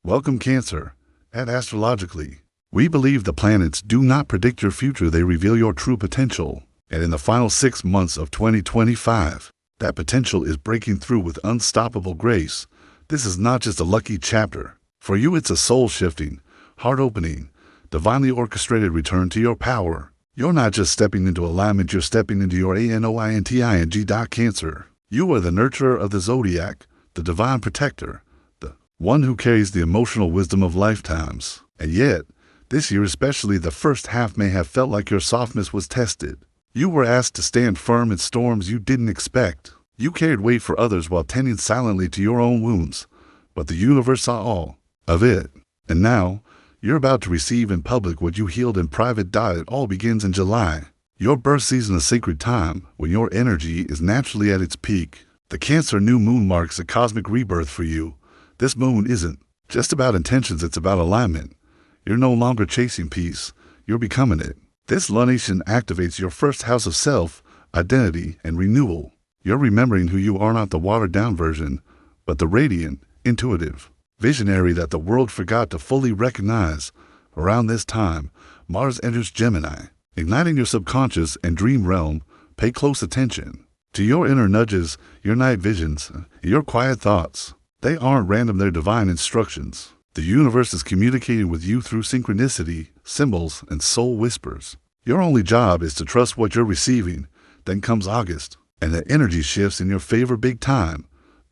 Welcome, Cancer. At Astrologically, we believe the planets do not predict your future, they reveal your true potential. And in the final 6 months of 2025, that potential is breaking through with unstoppable grace. This is not just a lucky chapter. For you, it's a soul-shifting, heart-opening, divinely orchestrated return to your power. You're not just stepping into alignment, you're stepping into your anointing. Cancer. You are the nurturer of the Zodiac, the divine protector, the one who carries the emotional wisdom of lifetimes. And yet, this year especially, the first half may have felt like your softness was tested. You were asked to stand firm in storms you didn't expect. You carried weight for others while tending silently to your own wounds, but the universe saw all of it. And now, you're about to receive in public what you healed in private. It all begins in July. Your birth season, a sacred time when your energy is naturally at its peak. The Cancer new moon marks a cosmic rebirth for you. This moon isn't just about intentions, it's about alignment. You're no longer chasing peace, you're becoming it. This lunation activates your first house of self, identity, and renewal. You're remembering who you are, not the watered-down version, but the radiant, intuitive, visionary that the world forgot to fully recognize. Around this time, Mars enters Gemini, igniting your subconscious and dream realm. Pay close attention to your inner nudges, your night visions, your quiet thoughts. They aren't random, they're divine instructions. The universe is communicating with you through synchronicity, symbols, and soul whispers. Your only job is to trust what you're receiving. Then comes August, and the energy shifts in your favor big time.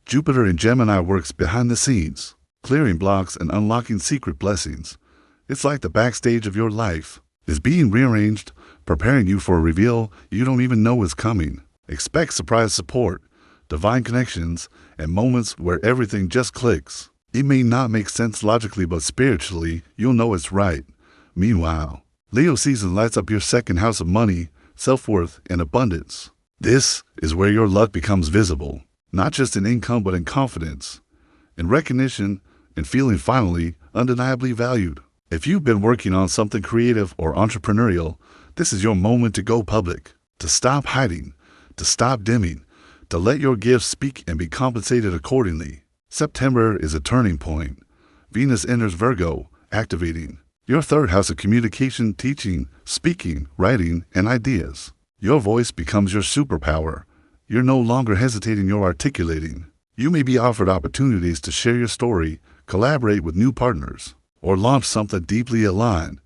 Jupiter in Gemini works behind the scenes, clearing blocks and unlocking secret blessings. It's like the backstage of your life is being rearranged, preparing you for a reveal you don't even know is coming. Expect surprise support, divine connections, and moments where everything just clicks. It may not make sense logically, but spiritually, you'll know it's right. Meanwhile, Leo season lights up your second house of money, self-worth, and abundance. This is where your luck becomes visible, not just in income, but in confidence, in recognition, and feeling finally undeniably valued. If you've been working on something creative or entrepreneurial, this is your moment to go public, to stop hiding, to stop dimming, to let your gifts speak and be compensated accordingly. September is a turning point. Venus enters Virgo, activating your third house of communication, teaching, speaking, writing, and ideas. Your voice becomes your superpower. You're no longer hesitating, you're articulating. You may be offered opportunities to share your story, collaborate with new partners, or launch something deeply aligned.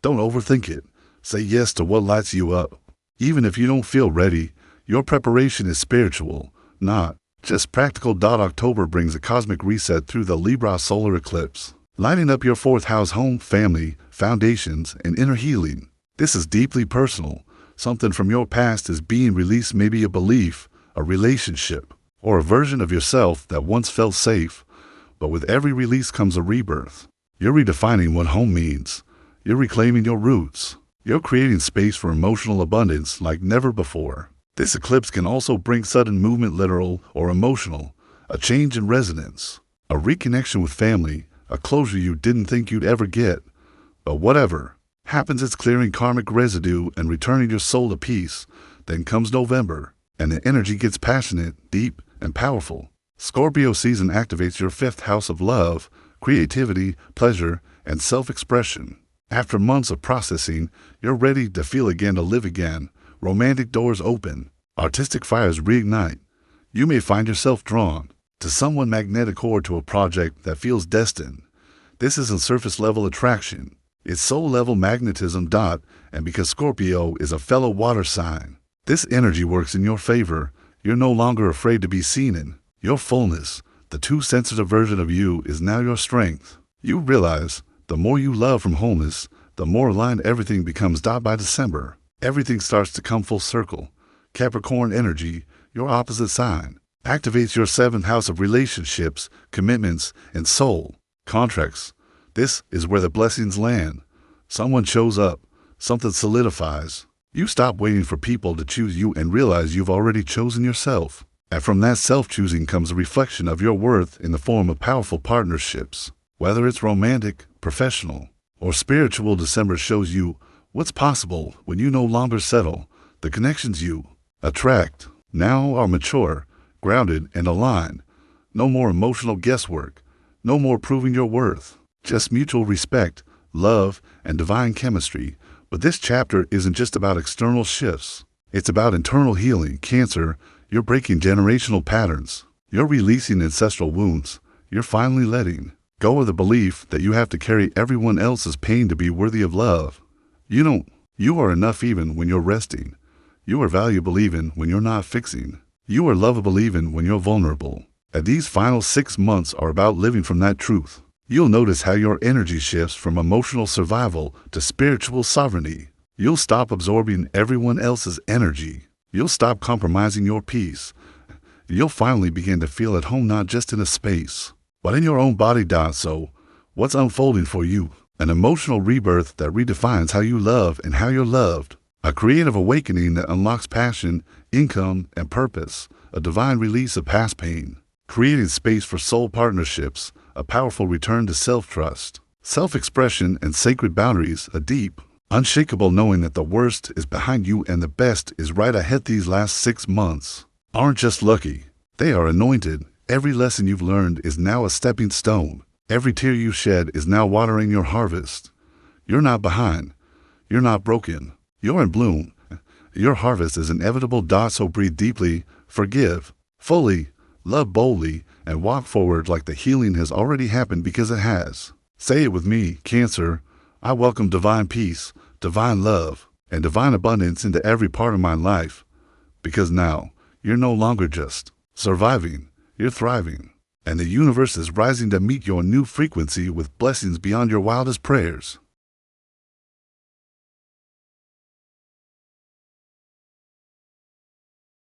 Don't overthink it. Say yes to what lights you up. Even if you don't feel ready, your preparation is spiritual, not just practical. October brings a cosmic reset through the Libra solar eclipse, lighting up your fourth house, home, family, foundations, and inner healing. This is deeply personal. Something from your past is being released, maybe a belief, a relationship, or a version of yourself that once felt safe. But with every release comes a rebirth. You're redefining what home means. You're reclaiming your roots. You're creating space for emotional abundance like never before. This eclipse can also bring sudden movement, literal or emotional, a change in resonance, a reconnection with family, a closure you didn't think you'd ever get. But whatever happens, it's clearing karmic residue and returning your soul to peace. Then comes November, and the energy gets passionate, deep, and powerful. Scorpio season activates your fifth house of love, creativity, pleasure, and self-expression. After months of processing, you're ready to feel again, to live again. Romantic doors open, artistic fires reignite. You may find yourself drawn to someone magnetic or to a project that feels destined. This isn't surface-level attraction, it's soul-level magnetism. And because Scorpio is a fellow water sign, this energy works in your favor. You're no longer afraid to be seen in your fullness. The too sensitive version of you is now your strength. You realize the more you love from wholeness, the more aligned everything becomes. By December, everything starts to come full circle. Capricorn energy, your opposite sign, activates your seventh house of relationships, commitments, and soul contracts. This is where the blessings land. Someone shows up, something solidifies. You stop waiting for people to choose you and realize you've already chosen yourself. And from that self-choosing comes a reflection of your worth in the form of powerful partnerships. Whether it's romantic, professional, or spiritual, December shows you what's possible when you no longer settle. The connections you attract now are mature, grounded, and aligned. No more emotional guesswork. No more proving your worth. Just mutual respect, love, and divine chemistry. But this chapter isn't just about external shifts. It's about internal healing. Cancer, you're breaking generational patterns. You're releasing ancestral wounds. You're finally letting go of the belief that you have to carry everyone else's pain to be worthy of love. You don't. You are enough even when you're resting. You are valuable even when you're not fixing. You are lovable even when you're vulnerable. And these final 6 months are about living from that truth. You'll notice how your energy shifts from emotional survival to spiritual sovereignty. You'll stop absorbing everyone else's energy. You'll stop compromising your peace. You'll finally begin to feel at home not just in a space, but in your own body. So, what's unfolding for you? An emotional rebirth that redefines how you love and how you're loved. A creative awakening that unlocks passion, income, and purpose. A divine release of past pain. Creating space for soul partnerships. A powerful return to self-trust, self-expression, and sacred boundaries. A deep, unshakable knowing that the worst is behind you and the best is right ahead. These last 6 months aren't just lucky. They are anointed. Every lesson you've learned is now a stepping stone. Every tear you shed is now watering your harvest. You're not behind. You're not broken. You're in bloom. Your harvest is inevitable. So breathe deeply, forgive fully, love boldly, and walk forward like the healing has already happened, because it has. Say it with me, Cancer. I welcome divine peace, divine love, and divine abundance into every part of my life. Because now, you're no longer just surviving, you're thriving. And the universe is rising to meet your new frequency with blessings beyond your wildest prayers.